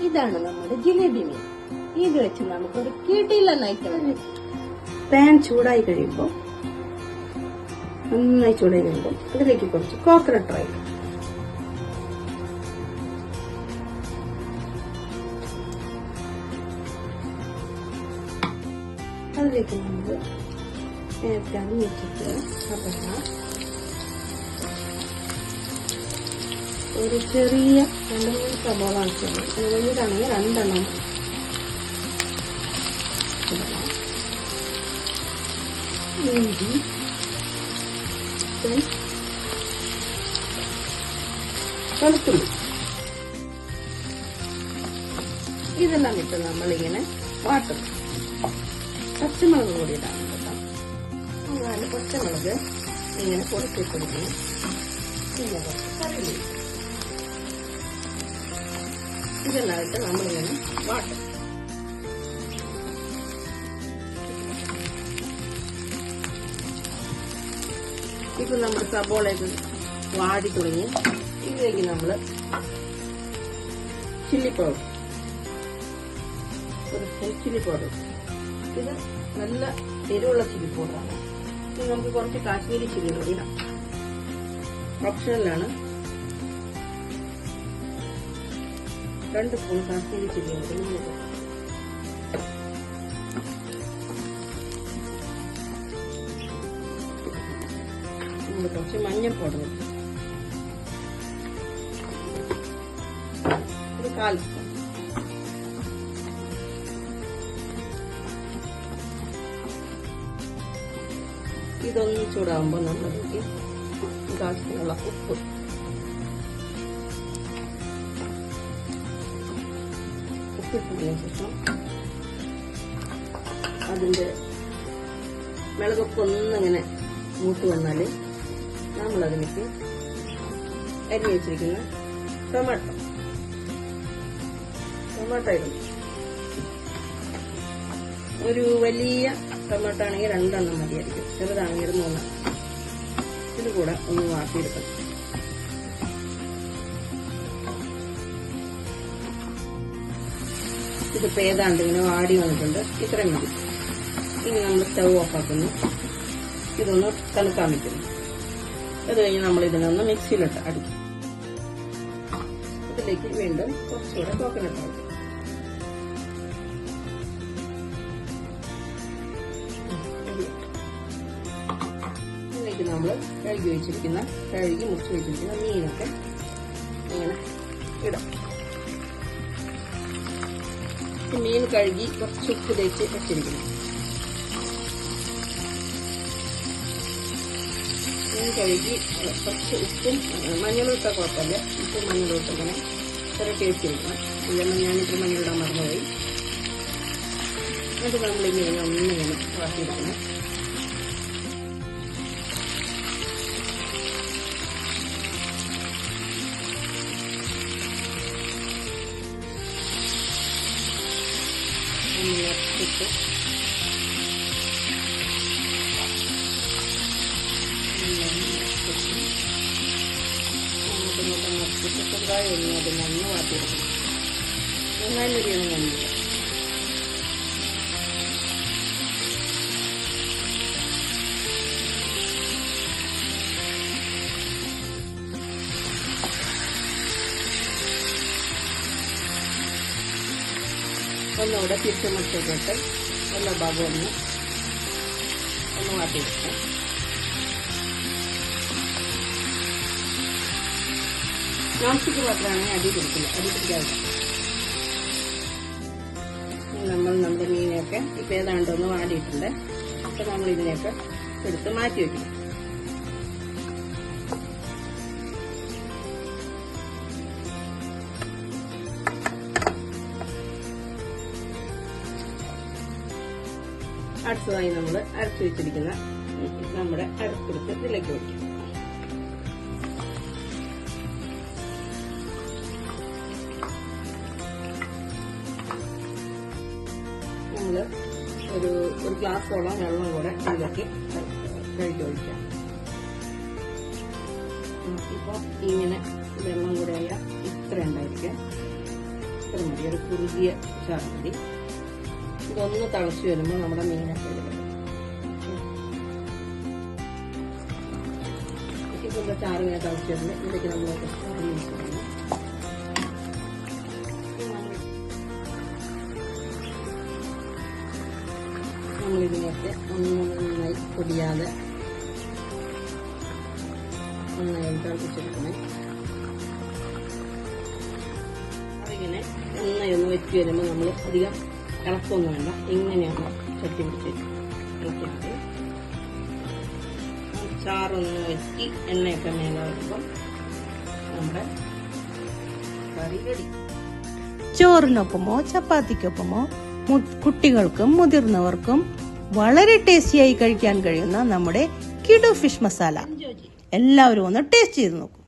ഇതാണ് നമ്മുടെ ജിലേബി മീൻ. ഇത് വെച്ച് നമുക്കൊരു കിടിലൻ ഐറ്റം. പാൻ ചൂടായി കഴിയുമ്പോൾ നന്നായി ചൂടായി കഴിയുമ്പോൾ അതിലേക്ക് കുറച്ച് കോക്കനട്ട് ഓയിൽ, അതിലേക്ക് നമ്മൾ നേരത്തെ വെച്ചിട്ട് ഒരു ചെറിയ 2-3 സവാള ആവശ്യമാണ്. വലിയതാണെങ്കിൽ 2 എണ്ണം. ഇഞ്ചി, വെളുത്തുള്ളി, ഇതെല്ലാം ഇട്ട് നമ്മളിങ്ങനെ വാട്ടും. പച്ചമുളക് കൂടി ഇടാം കേട്ടോ. 4 പച്ചമുളക് ഇങ്ങനെ പൊടിച്ചിട്ട് കൊടുക്കണം. പിന്നെ കുറച്ച് കറിവേപ്പില, ഇതെല്ലാം ഇട്ട് നമ്മളിങ്ങനെ വാട്ടും. ഇപ്പൊ നമ്മുടെ സബോളയൊക്കെ വാടി തുടങ്ങി. ഇതിലേക്ക് നമ്മള് ചില്ലി പൗഡർ, ഒരു ചില്ലി പൗഡർ. ഇത് നല്ല എരിവുള്ള ചില്ലി പൗഡറാണ്. ഇത് നമുക്ക് കുറച്ച് കാശ്മീരി ചില്ലി കൂടി ഇടാം. ഓപ്ഷണലാണ്. 2 സ്പൂൺ കാശ്മീരി ചില്ലി കൂടി കുറച്ച് മഞ്ഞൾപ്പൊടി, ഒരു 1/4 സ്പൂൺ. ഇതൊന്ന് ചൂടാകുമ്പോൾ നമ്മളിലേക്ക് ആവശ്യത്തിനുള്ള ഉപ്പ്, ഉപ്പിട്ടതിന് ശേഷം അതിന്റെ മിളകൊക്കെ ഒന്നിങ്ങനെ മൂത്ത് വന്നാല് നമ്മളതിലേക്ക് അരിഞ്ഞു വെച്ചിരിക്കുന്ന ടൊമാറ്റോ ഇടും. ഒരു വലിയ ടൊമാറ്റോ ആണെങ്കിൽ 2 എണ്ണം മതിയായിരിക്കും, ചെറുതാണെങ്കിൽ 3 എണ്ണം. ഇത് കൂടെ ഒന്ന് വാട്ടിയെടുക്കണം. ഇതിപ്പോ ഏതാണ്ട് ഇങ്ങനെ വാടി വന്നിട്ടുണ്ട്. ഇത്രയും മതി. ഇനി നമ്മൾ സ്റ്റൗ ഓഫാക്കുന്നു. ഇതൊന്ന് തണുക്കാൻ വയ്ക്കുന്നു. അത് കഴിഞ്ഞ് നമ്മൾ ഇതിനൊന്ന് മിക്സിയിലിട്ട് അടിക്കും. ഇതിലേക്ക് വീണ്ടും കുറച്ചുകൂടെ കോക്കനട്ട് ഓയിൽ, ഇതിലേക്ക് നമ്മൾ കഴുകി മുറിച്ച് വെച്ചിരിക്കുന്ന മീനൊക്കെ ഇങ്ങനെ ഇടാം. മീൻ കഴുകി കുറച്ച് ഉപ്പ് തേച്ച് വെച്ചിരിക്കുന്നു. മീൻ കഴുകി കുറച്ച് ഉപ്പും മഞ്ഞളും ഇട്ടാൽ കുഴപ്പമില്ല. ഉപ്പും മഞ്ഞളും ഇട്ട് ഇങ്ങനെ പുരട്ടി വെച്ചിരിക്കണം. ഇതെല്ലാം ഞാനിപ്പോൾ മഞ്ഞളിടാൻ മറന്നുപോയി. അത് നമ്മളിങ്ങനെ ഒന്നിങ്ങനെ വാട്ടിയെടുക്കണം. ഇട്ട് ചെറുതായി ഒന്ന് അത് നന്ന് വാട്ടിയെടുക്കണം. നന്നായി മുരിയൊന്നും കണ്ടില്ല. ഒന്നുകൂടെ തിരിച്ച് മുറിച്ചിട്ട് എല്ലാ ഭാഗവും ഒന്ന് വാട്ടിയെടുക്കാം. നോൺ സ്റ്റിക്ക് പാത്രമാണെങ്കിൽ അടി പിടിക്കാതെ. നമ്മൾ നമ്മുടെ മീനെയൊക്കെ ഇപ്പം ഏതാണ്ടൊന്ന് വാടിയിട്ടുണ്ട്. അപ്പം നമ്മൾ ഇതിനെയൊക്കെ എടുത്ത് മാറ്റി വയ്ക്കും. അടുത്തതായി നമ്മൾ അരച്ചു വെച്ചിരിക്കുന്ന നമ്മുടെ അരപ്പെടുത്ത് ഇതിലേക്ക് വയ്ക്കും. നമ്മൾ ഒരു ഗ്ലാസോളം വെള്ളം കൂടെ ഇതിലേക്ക് കഴുകി ഒഴിക്കാം. ഇപ്പൊ ഇങ്ങനെ വെള്ളം കൂടെ ആയാൽ ഇത്ര ഉണ്ടായിരിക്കും. ഇത്ര മതി, ഒരു കുറുകിയ ചാറ് മതി. ഇതൊന്ന് തിളച്ച് വരുമ്പോൾ നമ്മുടെ മീനൊക്കെ ഇടും. ഇതിന്റെ ചാറ് ഇങ്ങനെ തിളച്ച് വരുമ്പോൾ ഇതിലേക്ക് നമ്മൾ നമ്മളിതിനൊക്കെ നന്നായി പൊടിയാതെ നന്നായി തിളപ്പിച്ചെടുക്കണേ. അതിങ്ങനെ നന്നായി ഒന്ന് വെച്ച് വരുമ്പോൾ നമ്മൾ അധികം ഇളക്കൊന്നും വേണ്ട, ഇങ്ങനെയാണ് ചട്ടി പിടിച്ച് ഇളക്കിയിട്ട് ചാറൊന്ന് വെച്ച് എണ്ണയൊക്കെ മേലെ വരുമ്പോൾ നമ്മുടെ കറി റെഡി. ചോറിനൊപ്പമോ ചപ്പാത്തിക്കൊപ്പമോ കുട്ടികൾക്കും മുതിർന്നവർക്കും വളരെ ടേസ്റ്റിയായി കഴിക്കാൻ കഴിയുന്ന നമ്മുടെ കിഡു ഫിഷ് മസാല എല്ലാവരും ഒന്ന് ടേസ്റ്റ് ചെയ്ത് നോക്കും.